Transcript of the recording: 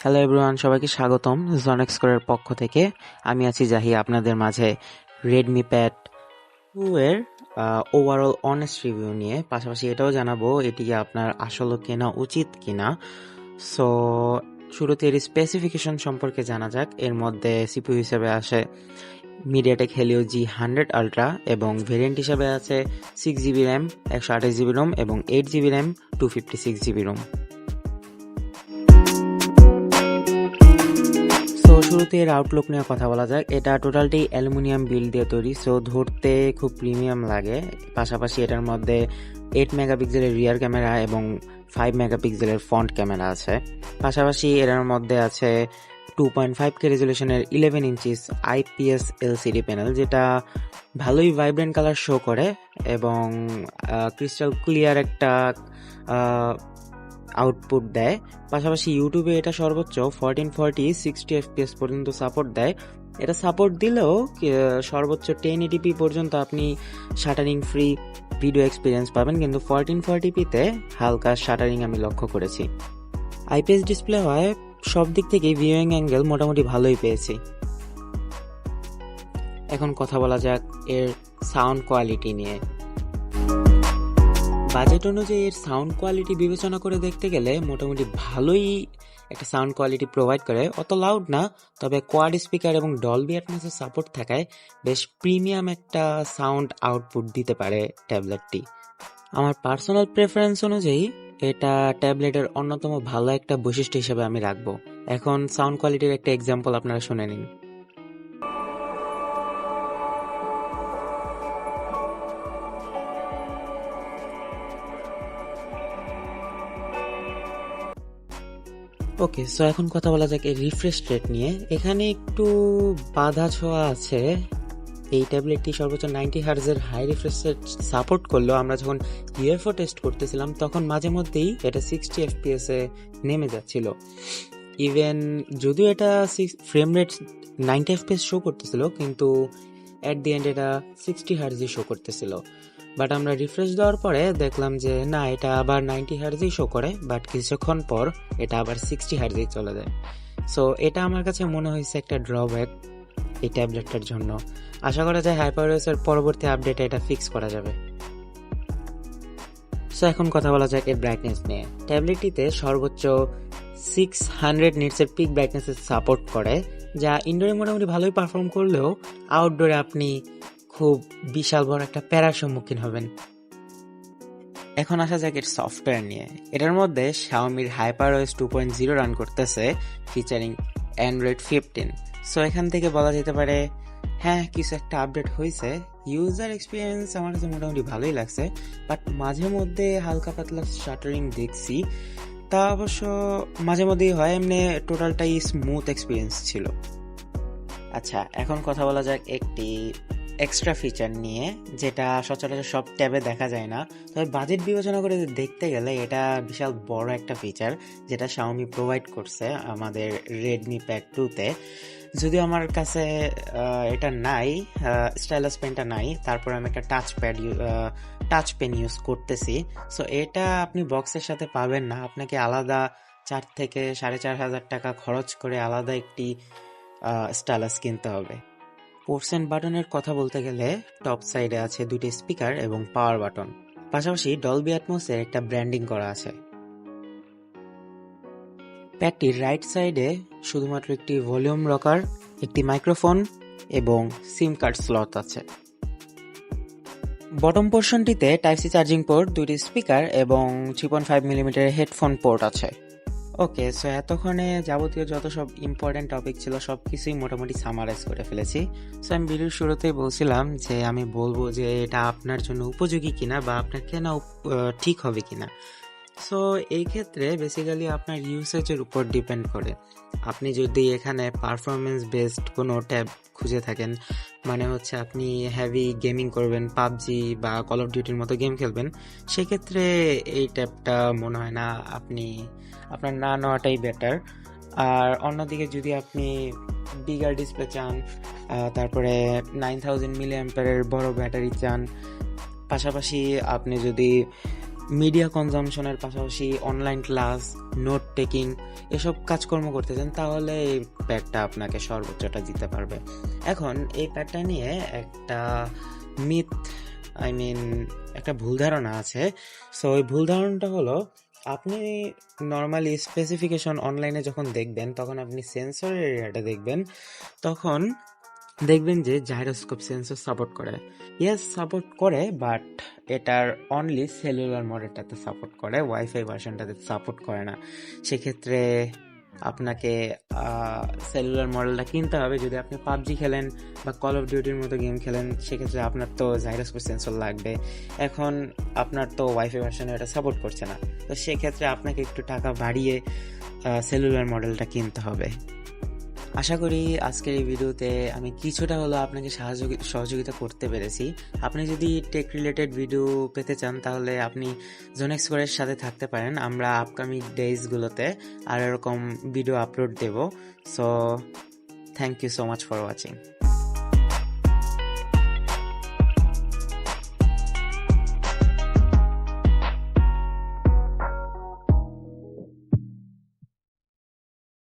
Hello everyone, সবাইকে স্বাগতম জনেক্স স্কোরের পক্ষ থেকে। আমি আছি জাহি আপনাদের মাঝে রেডমি প্যাড 2 এর ওভারঅল অনেস্ট রিভিউ নিয়ে। পাশাপাশি এটাও জানাবো এটি আপনার আসলে কেনা উচিত কিনা। সো শুরুতে এর স্পেসিফিকেশন সম্পর্কে জানা যাক। এর মধ্যে সিপিইউ হিসেবে আসে মিডিয়াটেক হেলিও G100 আলট্রা এবং ভেরিয়েন্ট হিসেবে আছে 6GB র্যাম, 128GB রোম এবং 8GB RAM, 256GB Rome. So শুরুতে এর আউটলুক নিয়ে কথা বলা যাক। এটা টোটালটি অ্যালুমিনিয়াম বিল্ড দিয়ে তৈরি, সো ধরতে খুব প্রিমিয়াম লাগে। পাশাপাশি এটার মধ্যে 8 মেগাপিক্সেলের রিয়ার ক্যামেরা এবং 5 মেগাপিক্সেলের ফ্রন্ট ক্যামেরা আছে। পাশাপাশি এটার মধ্যে আছে 2.5K রেজলিউশনের 11 inches IPS LCD panel, যেটা ভালোই ভাইব্রেন্ট কালার শো করে এবং ক্রিস্টাল ক্লিয়ার একটা আউটপুট দেয়। পাশাপাশি ইউটিউবে এটা সর্বোচ্চ 1440 60 FPS পর্যন্ত সাপোর্ট দেয়। এটা সাপোর্ট দিলেও সর্বোচ্চ 1080p পর্যন্ত আপনি শাটারিং ফ্রি ভিডিও এক্সপিরিয়েন্স পাবেন, কিন্তু 1440pতে হালকা শাটারিং আমি লক্ষ্য করেছি। IPS ডিসপ্লে হয় সব দিক থেকে ভিউইং অ্যাঙ্গেল মোটামুটি ভালোই পেয়েছি। এখন কথা বলা যাক এর সাউন্ড কোয়ালিটি নিয়ে। বাজেট অনুযায়ী এর সাউন্ড কোয়ালিটি বিবেচনা করে দেখতে গেলে মোটামুটি ভালোই একটা সাউন্ড কোয়ালিটি প্রোভাইড করে। অত লাউড না, তবে কোয়াড স্পিকার এবং ডলবি অ্যাটমসের সাপোর্ট থাকায় বেশ প্রিমিয়াম একটা সাউন্ড আউটপুট দিতে পারে ট্যাবলেটটি। আমার পার্সোনাল প্রেফারেন্স অনুযায়ী এটা ট্যাবলেটের অন্যতম ভালো একটা বৈশিষ্ট্য হিসেবে আমি রাখবো। এখন সাউন্ড কোয়ালিটির একটা এক্সাম্পল আপনারা শুনে নিন। ওকে, সো এখন কথা বলা যাক এই রিফ্রেশ রেট নিয়ে। এখানে একটু বাধা ছোঁয়া আছে। এই ট্যাবলেটটি সর্বোচ্চ 90 হার্জের হাই রিফ্রেশ রেট সাপোর্ট করলেও আমরা যখন ইউএফও টেস্ট করতেছিলাম তখন মাঝে মধ্যেই এটা 60 FPS এ নেমে যাচ্ছিল। ইভেন যদিও এটা ফ্রেম রেট 90 FPS শো করতেছিল, কিন্তু অ্যাট দি এন্ড এটা 60 হার্জই শো করতেছিল। বাট আমরা রিফ্রেশ দেওয়ার পরে দেখলাম যে না, এটা আবার 90 হার্জেই শো করে, বাট কিছুক্ষণ পর এটা আবার 60 হার্জেই চলে যায়। সো এটা আমার কাছে মনে হয়েছে একটা ড্রব্যাক এই ট্যাবলেটটার জন্য। আশা করা যায় হাইপারওয়েসের পরবর্তী আপডেটে এটা ফিক্স করা যাবে। সো এখন কথা বলা যাক এর ব্রাইটনেস নিয়ে। ট্যাবলেটটিতে সর্বোচ্চ 600 নিটসের পিক ব্রাইটনেসের সাপোর্ট করে, যা ইনডোরে মোটামুটি ভালোই পারফর্ম করলেও আউটডোরে আপনি খুব বিশাল বড় একটা প্যারার সম্মুখীন হবেন। এখন আসা যাক এর সফটওয়্যার নিয়ে। এটার মধ্যে Xiaomi HyperOS 2.0 রান করতেছে, ফিচারিং Android 15। সো এখান থেকে বলা যেতে পারে হ্যাঁ, কিছু একটা আপডেট হয়েছে। ইউজার এক্সপিরিয়েন্স আমার কাছে মোটামুটি ভালোই লাগছে, বাট মাঝে মধ্যে হালকা পাতলা শাটারিং দেখছি। তা অবশ্য মাঝে মধ্যেই হয়, এমনি টোটালটাই স্মুথ এক্সপিরিয়েন্স ছিল। আচ্ছা, এখন কথা বলা যাক একটি এক্সট্রা ফিচার নিয়ে, যেটা সচরাচর সব ট্যাবে দেখা যায় না। তবে বাজেট বিবেচনা করে দেখতে গেলে এটা বিশাল বড় একটা ফিচার যেটা Xiaomi প্রোভাইড করছে আমাদের রেডমি প্যাড 2তে। যদিও আমার কাছে এটা নাই, স্টাইলাস পেনটা নাই, তারপর আমি একটা টাচ পেন ইউজ করতেছি। সো এটা আপনি বক্সের সাথে পাবেন না, আপনাকে আলাদা 4 থেকে 4,500 টাকা খরচ করে আলাদা একটি স্টাইলাস কিনতে হবে। পোর্টস এন্ড বাটনের কথা বলতে গেলে টপ সাইডে আছে 2টি স্পিকার এবং পাওয়ার বাটন। পাশাপাশি ডলবি অ্যাটমসের একটা ব্র্যান্ডিং করা আছে। প্যাডটির রাইট সাইডে শুধুমাত্র একটি ভলিউম রকার, একটি মাইক্রোফোন এবং সিম কার্ড স্লট আছে। বটম পোর্শনটিতে টাইপ সি চার্জিং পোর্ট, 2টি স্পিকার এবং 3.5 মিলিমিটার হেডফোন পোর্ট আছে। ওকে, সো এতক্ষণে যাবতীয় যত সব ইম্পর্টেন্ট টপিক ছিল সব কিছুই মোটামুটি সামারাইজ করে ফেলেছি। সো আমি ভিডিওর শুরুতেই বলছিলাম যে আমি বলবো যে এটা আপনার জন্য উপযোগী কিনা বা আপনার কেনা ঠিক হবে কিনা। সো এই ক্ষেত্রে বেসিক্যালি আপনার ইউসেজের উপর ডিপেন্ড করে। আপনি যদি এখানে পারফরমেন্স বেসড কোনো ট্যাব খুঁজে থাকেন, মানে হচ্ছে আপনি হেভি গেমিং করবেন, পাবজি বা কল অফ ডিউটির মতো গেম খেলবেন, সেক্ষেত্রে এই ট্যাবটা মনে হয় না আপনার না নেওয়াটাই বেটার। আর অন্যদিকে যদি আপনি বিগার ডিসপ্লে চান, তারপরে 9000 মিলি অ্যাম্পিয়ারের বড় ব্যাটারি চান, পাশাপাশি আপনি যদি মিডিয়া কনজামশনের পাশাপাশি অনলাইন ক্লাস, নোট টেকিং এসব কাজকর্ম করতে চান, তাহলে এই প্যাডটা আপনাকে সর্বোচ্চটা দিতে পারবে। এখন এই প্যাডটা নিয়ে একটা মিথ, একটা ভুল ধারণা আছে। সো ওই ভুল ধারণাটা হলো, আপনি নর্মালি স্পেসিফিকেশন অনলাইনে যখন দেখবেন তখন আপনি সেন্সর এরিয়াটা দেখবেন, তখন দেখবেন যে জাইরোস্কোপ সেন্সর সাপোর্ট করে। ইয়েস, সাপোর্ট করে, বাট এটার অনলি সেলুলার মডেলটাতে সাপোর্ট করে, ওয়াইফাই ভার্সনটাতে সাপোর্ট করে না। সেক্ষেত্রে আপনাকে সেলুলার মডেলটা কিনতে হবে। যদি আপনি পাবজি খেলেন বা কল অফ ডিউটির মতো গেম খেলেন, সেক্ষেত্রে আপনার তো জাইরোস্কোপ সেন্সর লাগবে। এখন আপনার তো ওয়াইফাই ভার্সনে এটা সাপোর্ট করছে না, তো সেক্ষেত্রে আপনাকে একটু টাকা বাড়িয়ে সেলুলার মডেলটা কিনতে হবে। আশা করি আজকের এই ভিডিওতে আমি কিছুটা হলেও আপনাকে সহযোগিতা করতে পেরেছি। আপনি যদি টেক রিলেটেড ভিডিও পেতে চান, তাহলে আপনি জোন এক্সপ্লোরের সাথে থাকতে পারেন। আমরা আপকামিং ডেজগুলোতে আর এরকম ভিডিও আপলোড দেব। So thank you so much for watching.